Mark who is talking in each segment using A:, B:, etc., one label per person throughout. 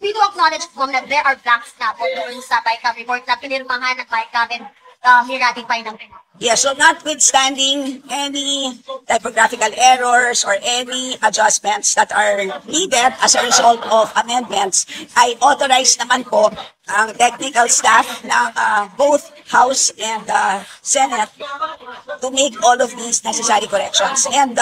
A: We do acknowledge po that there are blanks na po doon sa BICAM report na pinirmahan ng BICAM and niratify ng Pinay.
B: Yes, so notwithstanding any typographical errors or any adjustments that are needed as a result of amendments, I authorize naman po ang technical staff ng both House and Senate to make all of these necessary corrections. And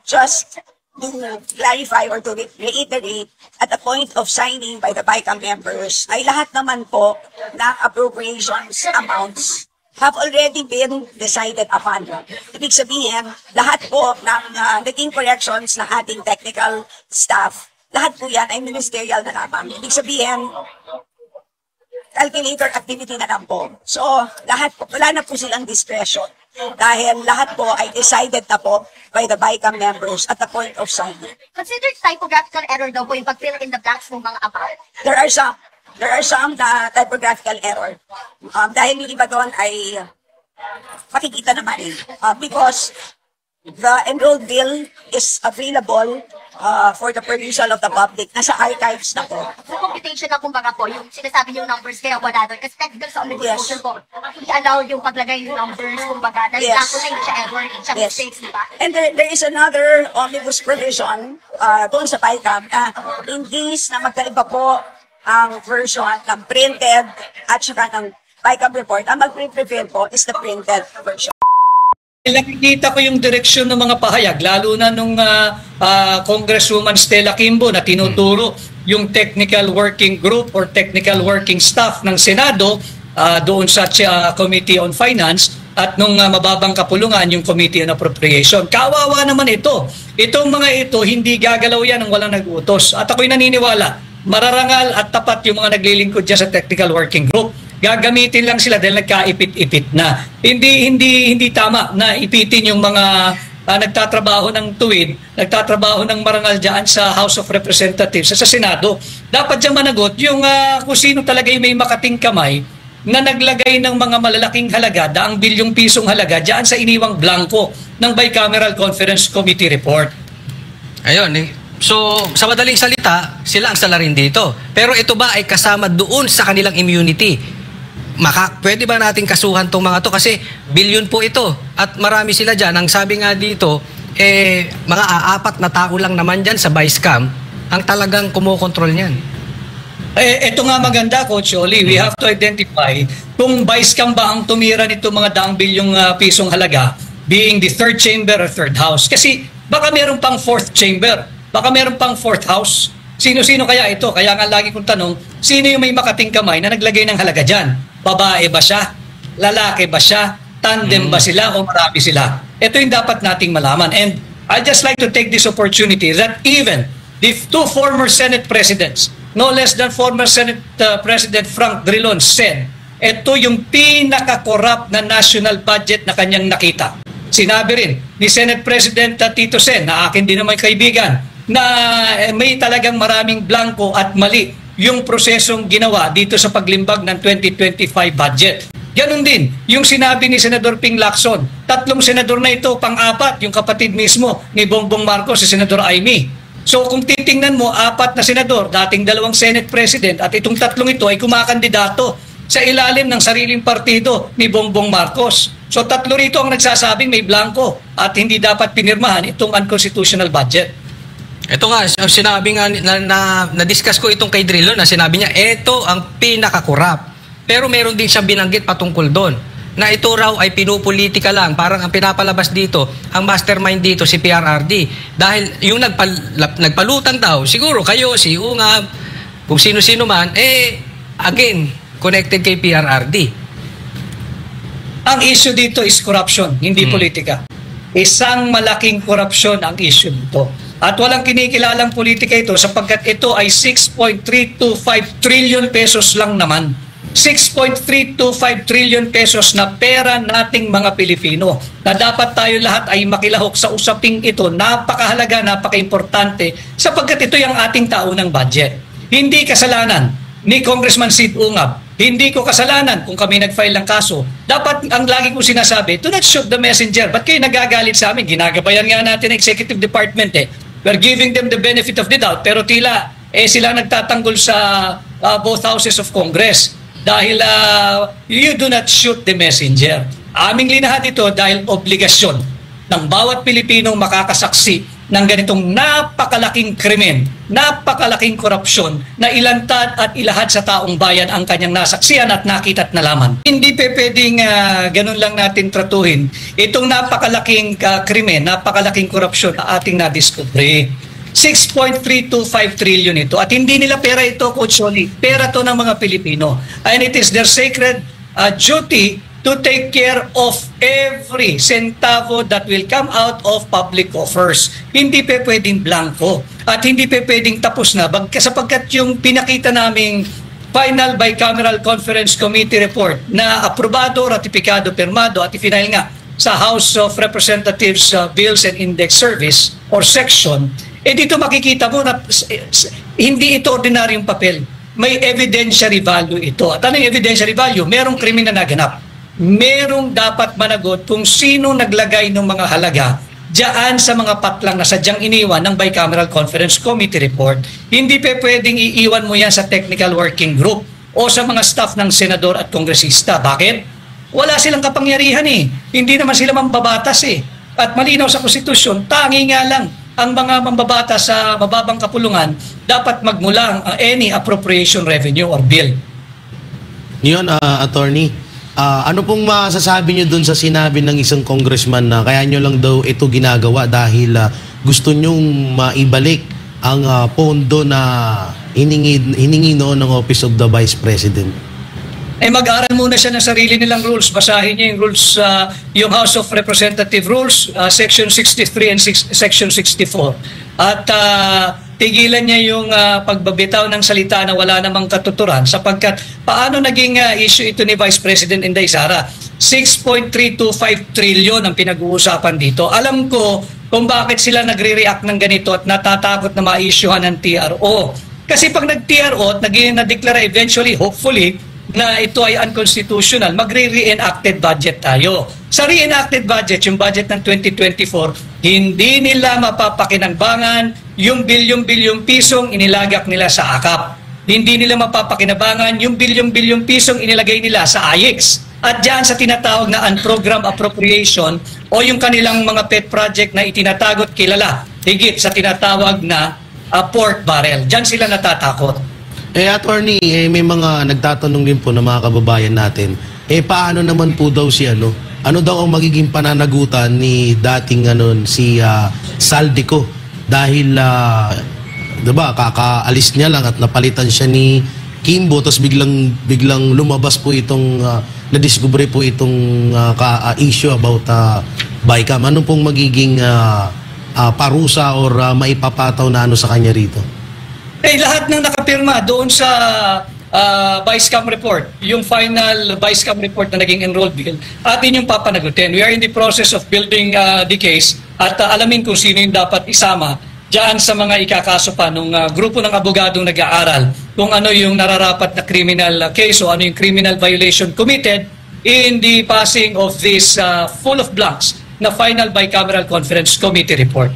B: just to clarify or to reiterate, at the point of signing by the BICAM members, ay lahat naman po ng appropriations amounts have already been decided upon. Ibig sabihin, lahat po ng naging corrections ng ating technical staff, lahat po yan ay ministerial na lamang. Ibig sabihin, calculator activity na lang po. So, lahat po, wala na po silang discretion. Dahil lahat po ay decided na po by the BICAM members at the point of signing.
A: Considered typographical error daw po yung pag-fill in the blanks ng mga amount.
B: There are some typographical error. Dahil yung iba doon ay makikita naman because the enrolled bill is available for the perusal of the public. Nasa archives na po.
A: So, computation na kumbaga po, yung sinasabi yung numbers kaya wala doon. Kasi technical sa omnibus motion po, i-allow yung paglagay yung numbers kumbaga. Dahil lang po na hindi siya error, hindi siya mistakes, di ba?
B: And there is another omnibus provision doon sa BICAM na in case na magkaiba po ang version ng printed at saka ng BICAM report, ang mag-prevail po is the printed version.
C: Nakikita ko yung direksyon ng mga pahayag, lalo na nung Congresswoman Stella Kimbo na tinuturo yung technical working group or technical working staff ng Senado doon sa Committee on Finance at nung mababang kapulungan yung Committee on Appropriation. Kawawa naman ito. Itong mga ito, hindi gagalaw yan ng walang nag-utos. At ako'y naniniwala, mararangal at tapat yung mga naglilingkod dyan sa technical working group. Gagamitin lang sila dahil nagkaipit-ipit na. Hindi tama na ipitin yung mga nagtatrabaho ng tuwid, nagtatrabaho ng marangal dyan sa House of Representatives, sa Senado. Dapat dyan managot yung kung sino talaga yung may makating kamay na naglagay ng mga malalaking halaga, daang bilyong pisong halaga dyan sa iniwang blanco ng Bicameral Conference Committee report.
D: Ayun, so sa madaling salita, sila ang salarin dito. Pero ito ba ay kasama doon sa kanilang immunity? Pwede ba natin kasuhan tong mga to? Kasi bilyon po ito. At marami sila dyan. Ang sabi nga dito, mga aapat na tao lang naman dyan sa BICAM ang talagang kumokontrol niyan.
C: Ito nga maganda, Coach Oli. We have to identify kung BICAM ba ang tumira nito mga daang bilyong pisong halaga, being the third chamber or third house. Kasi baka meron pang fourth chamber. Baka meron pang fourth house. Sino-sino kaya ito? Kaya nga lagi kong tanong, sino yung may makating kamay na naglagay ng halaga dyan? Babae ba siya? Lalaki ba siya? Tandem ba sila o marami sila? Ito yung dapat nating malaman. And I'd just like to take this opportunity that even the two former Senate presidents, no less than former Senate President Frank Drilon said, ito yung pinaka-corrupt na national budget na kanyang nakita. Sinabi rin ni Senate President Tito Sen, na akin din naman kaibigan, na may talagang maraming blanco at mali yung prosesong ginawa dito sa paglimbag ng 2025 budget. Ganon din yung sinabi ni Senador Ping Lacson. Tatlong senador na ito, pang-apat, yung kapatid mismo ni Bongbong Marcos, si Senador Amy. So kung titingnan mo, apat na senador, dating dalawang Senate President, at itong tatlong ito ay kumakandidato sa ilalim ng sariling partido ni Bongbong Marcos. So tatlo rito ang nagsasabing may blanco at hindi dapat pinirmahan itong unconstitutional budget.
D: Ito nga, sinabi nga na-discuss ko itong kay Drilon na sinabi niya, ito ang pinaka-corrupt. Pero meron din siyang binanggit patungkol doon na ito raw ay pinupolitika lang. Parang ang pinapalabas dito, ang mastermind dito si PRRD. Dahil yung nagpalutang daw, siguro kayo, si Ungab, kung sino-sino man, again, connected kay PRRD.
C: Ang issue dito is corruption, hindi politika. Isang malaking korupsyon ang issue dito. At walang kinikilalang politika ito sapagkat ito ay 6.325 trillion pesos lang naman. 6.325 trillion pesos na pera nating mga Pilipino na dapat tayo lahat ay makilahok sa usaping ito. Napakahalaga, napaka-importante sapagkat ito yung ating taunang budget. Hindi kasalanan ni Congressman Sid Ungab. Hindi ko kasalanan kung kami nag-file ng kaso. Dapat, ang lagi kong sinasabi, do not shoot the messenger. Ba't kayo nagagalit sa amin? Ginagabayan nga natin ang Executive Department eh. We're giving them the benefit of the doubt, pero tila sila nagtatanggol sa both houses of Congress dahil you do not shoot the messenger. Aming linahan ito dahil obligasyon ng bawat Pilipinong makakasaksi ng ganitong napakalaking krimen, napakalaking korupsyon na ilantad at ilahad sa taong bayan ang kanyang nasaksihan at nakita at nalaman. Hindi pwedeng ganun lang natin tratuhin itong napakalaking krimen, napakalaking korupsyon na ating nadiskubre. 6.325 trillion ito at hindi nila pera ito, Coach Oli. Pera to ng mga Pilipino. And it is their sacred duty to take care of every centavo that will come out of public coffers. Hindi pa pwedeng blanco at hindi pa pwedeng tapos na sapagkat yung pinakita naming final bicameral conference committee report na aprobado, ratipikado, pirmado at ifinail nga sa House of Representatives Bills and Index Service or section, dito makikita mo na hindi ito ordinaryong papel. May evidentiary value ito. At ano yung evidentiary value? Merong krimen na naganap. Merong dapat managot kung sino naglagay ng mga halaga diyan sa mga patlang na sadyang iniwan ng Bicameral Conference Committee report. Hindi pa pwedeng iiwan mo yan sa technical working group o sa mga staff ng senador at kongresista. Bakit? Wala silang kapangyarihan eh. Hindi naman sila mambabatas eh. At malinaw sa konstitusyon, tangi nga lang ang mga mambabatas sa mababang kapulungan dapat magmulang any appropriation revenue or bill.
E: Yun, attorney. Ano pong masasabi nyo dun sa sinabi ng isang congressman na kaya nyo lang daw ito ginagawa dahil gusto nyong maibalik ang pondo na hiningi noon ng Office of the Vice President?
C: Mag-aral muna siya ng sarili nilang rules. Basahin niya yung rules, yung House of Representative Rules, Section 63 and Section 64. At tigilan niya yung pagbabitaw ng salita na wala namang katuturan sapagkat paano naging issue ito ni Vice President Inday Sara? 6.325 trillion ang pinag-uusapan dito. Alam ko kung bakit sila nagre-react ng ganito at natatakot na ma-issuehan ng TRO. Kasi pag nag-TRO at na-declare eventually, hopefully, na ito ay unconstitutional, magre-reenacted budget tayo. Sa reenacted budget, yung budget ng 2024, hindi nila mapapakinabangan yung bilyong-bilyong pisong inilagak nila sa AKAP. Hindi nila mapapakinabangan yung bilyong-bilyong pisong inilagay nila sa AIX. At dyan sa tinatawag na unprogrammed appropriation o yung kanilang mga pet project na itinatagot kilala, higit sa tinatawag na pork barrel. Dyan sila natatakot.
E: Attorney, may mga nagtatanong din po ng mga kababayan natin, paano naman po daw si ano daw ang magiging pananagutan ni dating si Saldico dahil diba kakaalis niya lang at napalitan siya ni Kimbo tapos biglang lumabas po itong na-discover po itong issue about BICAM. Ano pong magiging parusa or maipapataw na sa kanya rito?
C: Lahat ng nakapirma doon sa Vice-Cam report, yung final Vice-Cam report na naging enrolled bill, atin yung papanagutin. We are in the process of building the case at alamin kung sino yung dapat isama dyan sa mga ikakaso pa ng grupo ng abogadong nag-aaral kung ano yung nararapat na criminal case o ano yung criminal violation committed in the passing of this full of blanks na final bicameral conference committee report.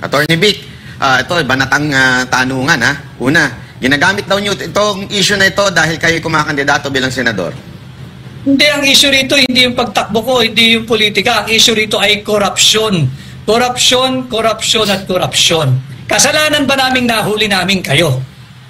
F: Attorney Vic, ito, banatang tanungan ha. Una, ginagamit daw nyo itong issue na ito dahil kayo kumakandidato bilang senador.
C: Hindi, ang issue rito, hindi yung pagtakbo ko, hindi yung politika. Ang issue rito ay korupsyon. Korupsyon, korupsyon at korupsyon. Kasalanan ba naming nahuli namin kayo?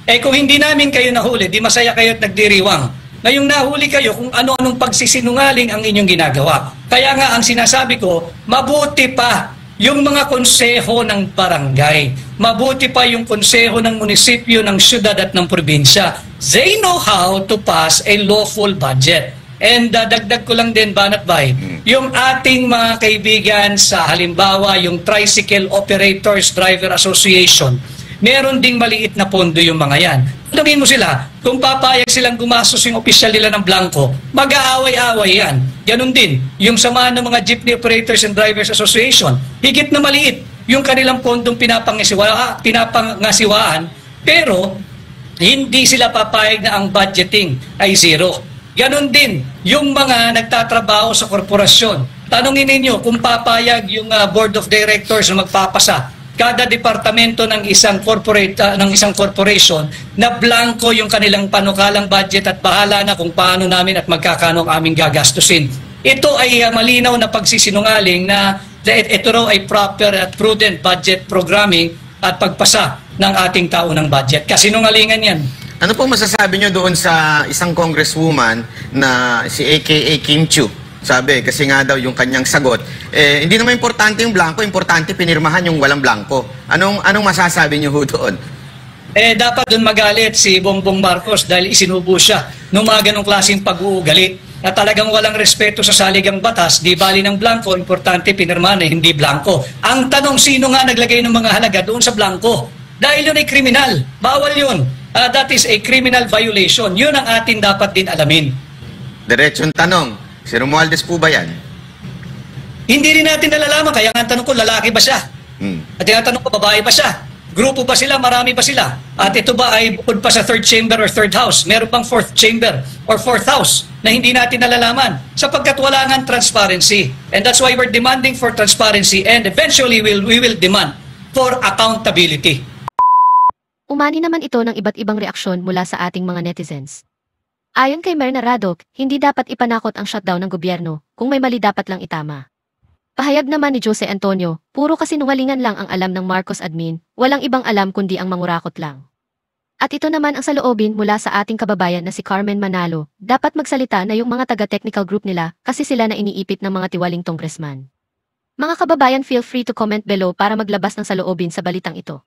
C: Kung hindi namin kayo nahuli, di masaya kayo at nagdiriwang. Ngayong nahuli kayo kung ano-anong pagsisinungaling ang inyong ginagawa. Kaya nga ang sinasabi ko, mabuti pa yung mga konseho ng barangay, mabuti pa yung konseho ng munisipyo, ng syudad at ng probinsya. They know how to pass a lawful budget. And dagdag ko lang din, Banat Bay, yung ating mga kaibigan sa halimbawa, yung Tricycle Operators Driver Association, meron ding maliit na pondo yung mga yan. Alamin mo sila, kung papayag silang gumastos yung opisyal nila ng blanco, mag-aaway-aaway yan. Ganon din, yung samahan ng mga Jeepney Operators and Drivers Association, higit na maliit yung kanilang pondong pinapangasiwaan, pero hindi sila papayag na ang budgeting ay zero. Ganon din, yung mga nagtatrabaho sa korporasyon. Tanungin ninyo kung papayag yung board of directors na magpapasa kada departamento ng isang corporation na blanco yung kanilang panukalang budget at bahala na kung paano namin at magkakano ang aming gagastusin. Ito ay malinaw na pagsisinungaling na ito raw ay proper at prudent budget programming at pagpasa ng ating taunang budget. Kasinungalingan yan.
F: Ano po masasabi nyo doon sa isang congresswoman na si AKA Kim Chiu? Sabi, kasi nga daw yung kanyang sagot, hindi naman importante yung blanco, importante pinirmahan yung walang blanco. Anong masasabi nyo doon?
C: Dapat doon magalit si Bongbong Marcos dahil isinubo siya ng mga ganong klaseng pag-uugali na talagang walang respeto sa saligang batas, di bali ng blanco, importante pinirmahan na hindi blanco. Ang tanong, sino nga naglagay ng mga halaga doon sa blanco? Dahil yun ay kriminal. Bawal yun. That is a criminal violation. Yun ang atin dapat din alamin.
F: Diretsong tanong, si Romualdez po ba yan?
C: Hindi rin natin nalalaman, kaya nga tanong ko, lalaki ba siya? At tinatanong ko, babae ba siya? Grupo ba sila? Marami ba sila? At ito ba ay bukod pa sa third chamber or third house? Meron bang fourth chamber or fourth house na hindi natin nalalaman? Sapagkat wala nga transparency. And that's why we're demanding for transparency and eventually we will demand for accountability.
G: Umani naman ito ng iba't ibang reaksyon mula sa ating mga netizens. Ayon kay Mayor Radok, hindi dapat ipanakot ang shutdown ng gobyerno, kung may mali dapat lang itama. Pahayag naman ni Jose Antonio, puro kasinungalingan lang ang alam ng Marcos admin, walang ibang alam kundi ang mangurakot lang. At ito naman ang saloobin mula sa ating kababayan na si Carmen Manalo, dapat magsalita na yung mga taga-technical group nila kasi sila na iniipit ng mga tiwaling congressman. Mga kababayan, feel free to comment below para maglabas ng saloobin sa balitang ito.